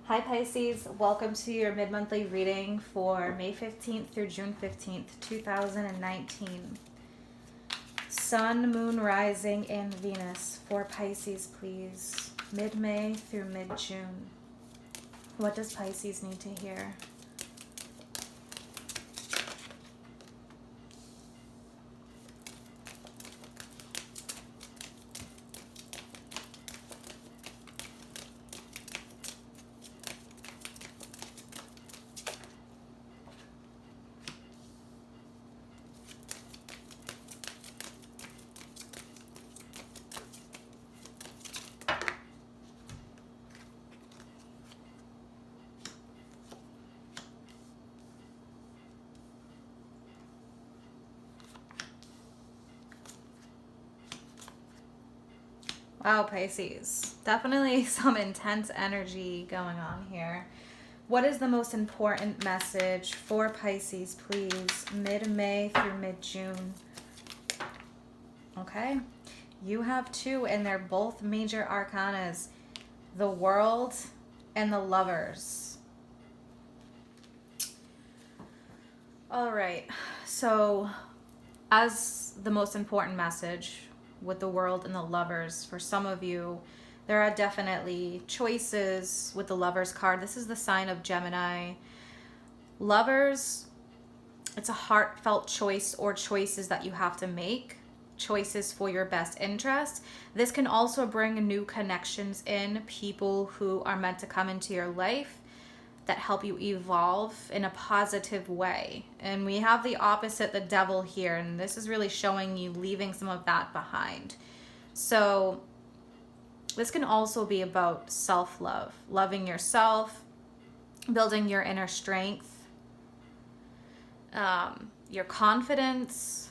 Hi Pisces, welcome to your mid-monthly reading for May 15th through June 15th, 2019. Sun, Moon, Rising, and Venus for Pisces, please. Mid-May through mid-June. What does Pisces need to hear? Wow, Pisces. Definitely some intense energy going on here. What is the most important message for Pisces, please? Mid-May through mid-June. Okay. You have two, and they're both major arcanas. The World and the Lovers. All right. So, as the most important message with the World and the Lovers, for some of you, there are definitely choices with the Lovers card. This is the sign of Gemini. Lovers, it's a heartfelt choice or choices that you have to make. Choices for your best interest. This can also bring new connections in, people who are meant to come into your life that help you evolve in a positive way. And we have the opposite, the devil here, and this is really showing you leaving some of that behind. So this can also be about self-love, loving yourself, building your inner strength, your confidence,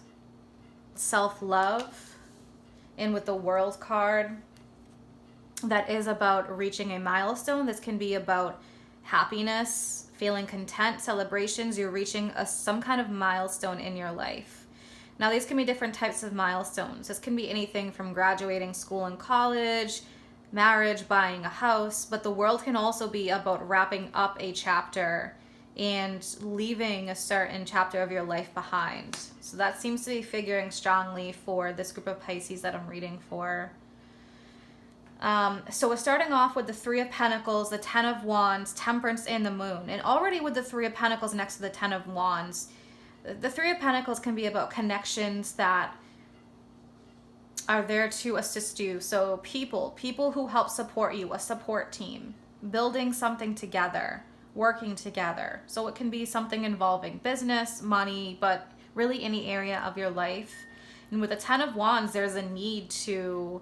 self-love. And with the World card, that is about reaching a milestone. This can be about happiness, feeling content, celebrations. You're reaching some kind of milestone in your life. Now, these can be different types of milestones. This can be anything from graduating school and college, marriage, buying a house, but the World can also be about wrapping up a chapter and leaving a certain chapter of your life behind. So that seems to be figuring strongly for this group of Pisces that I'm reading for. So we're starting off with the Three of Pentacles, the Ten of Wands, Temperance, and the Moon. And already with the Three of Pentacles next to the Ten of Wands, the Three of Pentacles can be about connections that are there to assist you. So people who help support you, a support team, building something together, working together. So it can be something involving business, money, but really any area of your life. And with the Ten of Wands, there's a need to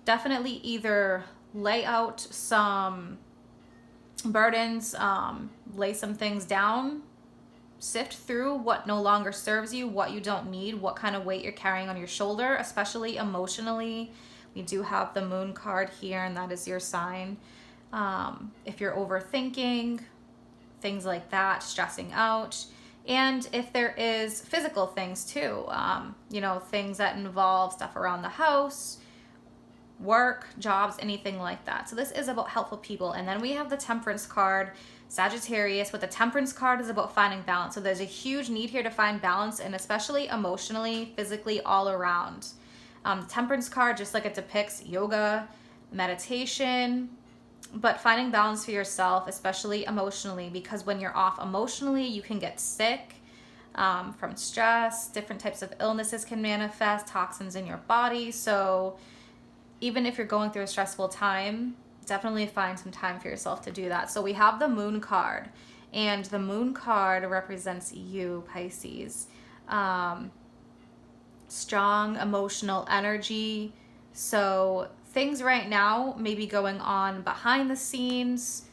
definitely either lay out some burdens, lay some things down, sift through what no longer serves you, what you don't need, what kind of weight you're carrying on your shoulder, especially emotionally. We do have the Moon card here, and that is your sign. If you're overthinking, things like that, stressing out. And if there is physical things too, things that involve stuff around the house, work, jobs, anything like that. So this is about helpful people. And then we have the Temperance card, Sagittarius. With the Temperance card is about finding balance. So there's a huge need here to find balance, and especially emotionally, physically, all around. The Temperance card, just like it depicts yoga, meditation, but finding balance for yourself, especially emotionally, because when you're off emotionally, you can get sick from stress. Different types of illnesses can manifest, toxins in your body. So even if you're going through a stressful time, definitely find some time for yourself to do that. So we have the Moon card, and the Moon card represents you, Pisces. Strong emotional energy. So things right now may be going on behind the scenes,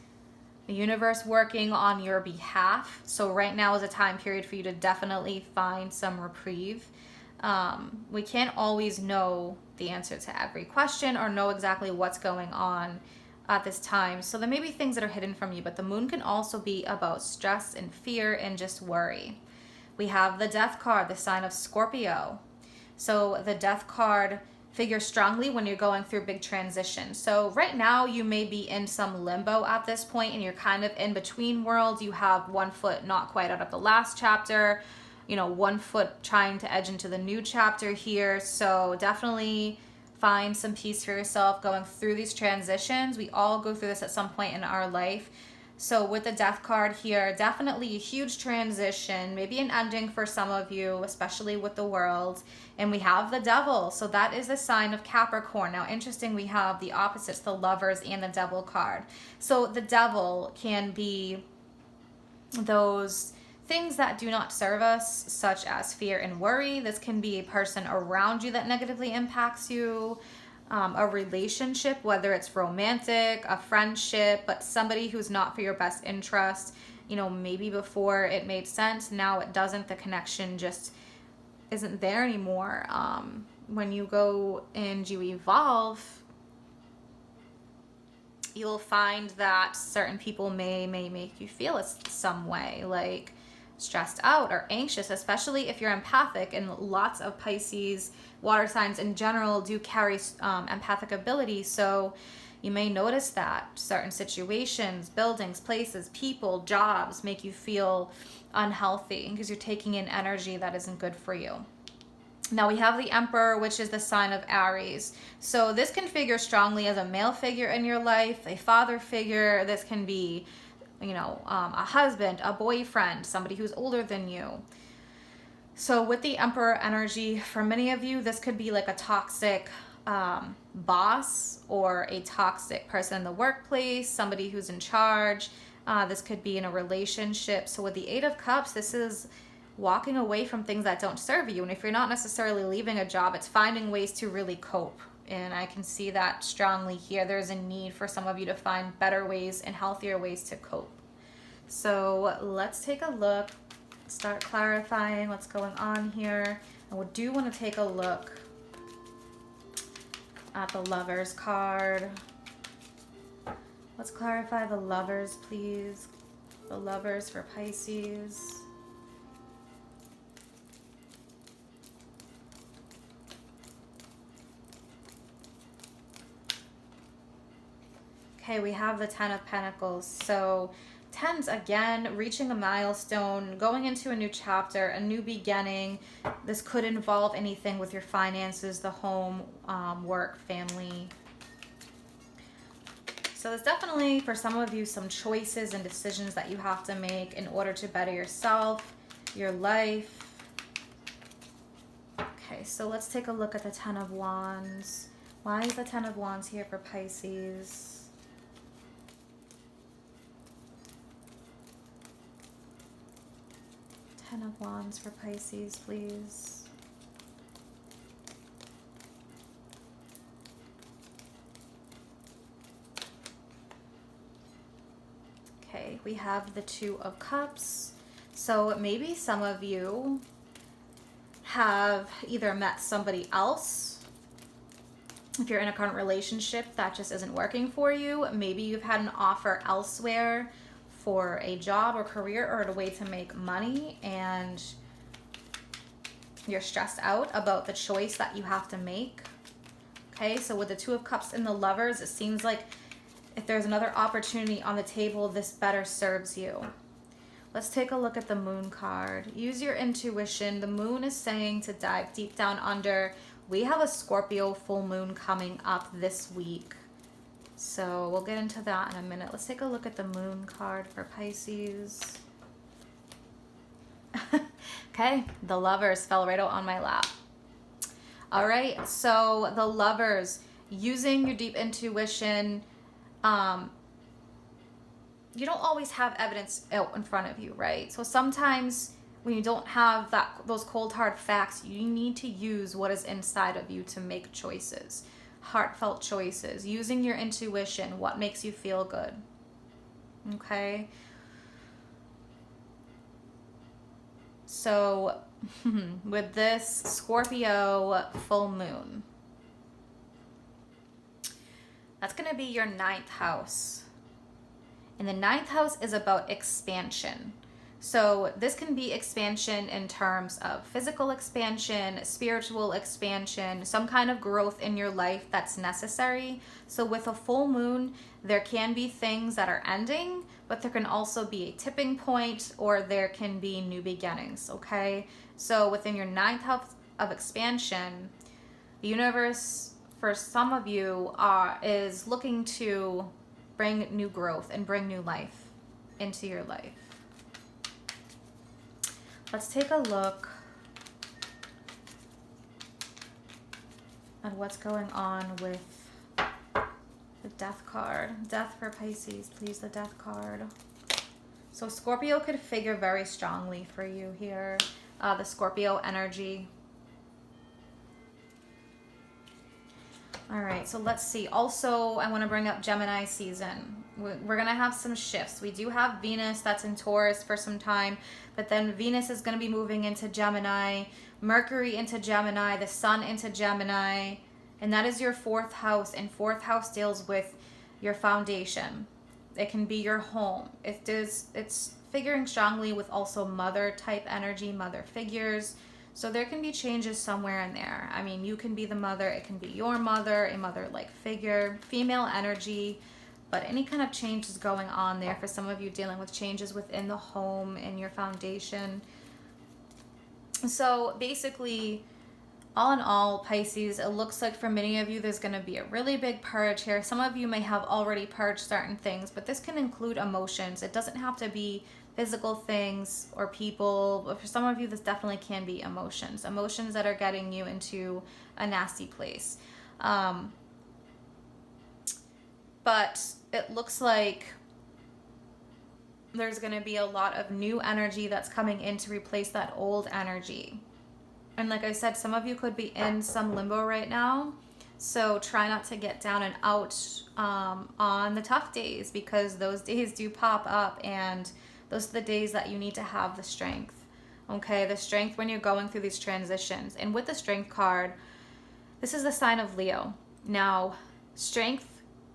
the universe working on your behalf. So right now is a time period for you to definitely find some reprieve. We can't always know the answer to every question or know exactly what's going on at this time. So there may be things that are hidden from you, but the Moon can also be about stress and fear and just worry. We have the Death card, the sign of Scorpio. So the Death card figure strongly when you're going through big transitions. So right now you may be in some limbo at this point and you're kind of in between worlds. You have one foot not quite out of the last chapter, you know, one foot trying to edge into the new chapter here. So definitely find some peace for yourself going through these transitions. We all go through this at some point in our life. So with the Death card here, definitely a huge transition, maybe an ending for some of you, especially with the World. And we have the Devil. So that is a sign of Capricorn. Now, interesting, we have the opposites, the Lovers and the Devil card. So the Devil can be those things that do not serve us, such as fear and worry. This can be a person around you that negatively impacts you. A relationship, whether it's romantic, a friendship, but somebody who's not for your best interest. You know, maybe before it made sense, now it doesn't. The connection just isn't there anymore. When you go and you evolve, you'll find that certain people may make you feel some way, like stressed out or anxious, especially if you're empathic. And lots of Pisces water signs in general do carry empathic ability. So you may notice that certain situations, buildings, places, people, jobs make you feel unhealthy because you're taking in energy that isn't good for you. Now we have the Emperor, which is the sign of Aries. So this can figure strongly as a male figure in your life, a father figure. This can be, you know, a husband, a boyfriend, somebody who's older than you. So with the Emperor energy, for many of you, this could be like a toxic boss or a toxic person in the workplace, somebody who's in charge. This could be in a relationship. So with the Eight of Cups, this is walking away from things that don't serve you. And if you're not necessarily leaving a job, it's finding ways to really cope. And I can see that strongly here. There's a need for some of you to find better ways and healthier ways to cope. So let's take a look, start clarifying what's going on here. And we do want to take a look at the Lovers card. Let's clarify the Lovers, please. The Lovers for Pisces. Okay, we have the Ten of Pentacles. So tens, again, reaching a milestone, going into a new chapter, a new beginning. This could involve anything with your finances, the home, work, family. So there's definitely, for some of you, some choices and decisions that you have to make in order to better yourself, your life. Okay, so let's take a look at the Ten of Wands. Why is the Ten of Wands here for Pisces? Ten of Wands for Pisces, please. Okay, we have the Two of Cups. So maybe some of you have either met somebody else. If you're in a current relationship that just isn't working for you, maybe you've had an offer elsewhere for a job or career or a way to make money, and you're stressed out about the choice that you have to make. Okay, so with the Two of Cups and the Lovers, it seems like if there's another opportunity on the table, this better serves you. Let's take a look at the Moon card. Use your intuition. The Moon is saying to dive deep down under. We have a Scorpio full moon coming up this week. So we'll get into that in a minute. Let's take a look at the Moon card for Pisces. Okay, the Lovers fell right out on my lap. All right, so the Lovers, using your deep intuition. You don't always have evidence out in front of you, right? So sometimes when you don't have those cold hard facts, you need to use what is inside of you to make choices. Heartfelt choices, using your intuition, what makes you feel good. Okay? So with this Scorpio full moon, that's going to be your 9th house. And the 9th house is about expansion. So this can be expansion in terms of physical expansion, spiritual expansion, some kind of growth in your life that's necessary. So with a full moon, there can be things that are ending, but there can also be a tipping point, or there can be new beginnings, okay? So within your ninth house of expansion, the universe, for some of you, is looking to bring new growth and bring new life into your life. Let's take a look at what's going on with the Death card. Death for Pisces, please, the Death card. So Scorpio could figure very strongly for you here. The Scorpio energy. All right, so let's see. Also, I want to bring up Gemini season. We're going to have some shifts. We do have Venus that's in Taurus for some time, but then Venus is going to be moving into Gemini, Mercury into Gemini, the Sun into Gemini, and that is your fourth house, and fourth house deals with your foundation. It can be your home. It's figuring strongly with also mother type energy, mother figures. So there can be changes somewhere in there. I mean, you can be the mother, it can be your mother, a mother-like figure, female energy, but any kind of change is going on there for some of you dealing with changes within the home and your foundation. So basically, all in all, Pisces, it looks like for many of you, there's going to be a really big purge here. Some of you may have already purged certain things, but this can include emotions. It doesn't have to be physical things or people, but for some of you, this definitely can be emotions that are getting you into a nasty place. But it looks like there's going to be a lot of new energy that's coming in to replace that old energy. And like I said, some of you could be in some limbo right now. So try not to get down and out on the tough days, because those days do pop up, and those are the days that you need to have the strength. Okay, the strength when you're going through these transitions. And with the Strength card, this is the sign of Leo. Now, strength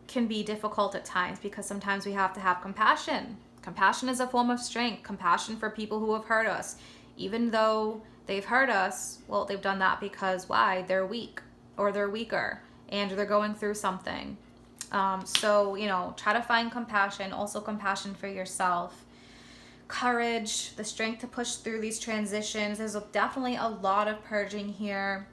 can be difficult at times because sometimes we have to have compassion. Compassion is a form of strength. Compassion for people who have hurt us. Even though they've hurt us, well, they've done that because why? They're weak, or they're weaker, and they're going through something. So, you know, try to find compassion, also compassion for yourself. Courage, the strength to push through these transitions. There's definitely a lot of purging here.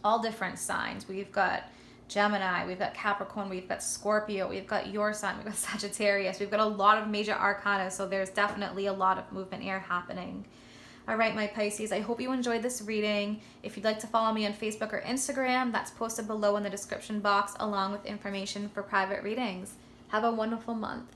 All different signs. We've got Gemini, we've got Capricorn, we've got Scorpio, we've got your sign, we've got Sagittarius. We've got a lot of major arcana, so there's definitely a lot of movement here happening. All right, my Pisces, I hope you enjoyed this reading. If you'd like to follow me on Facebook or Instagram, that's posted below in the description box, along with information for private readings. Have a wonderful month.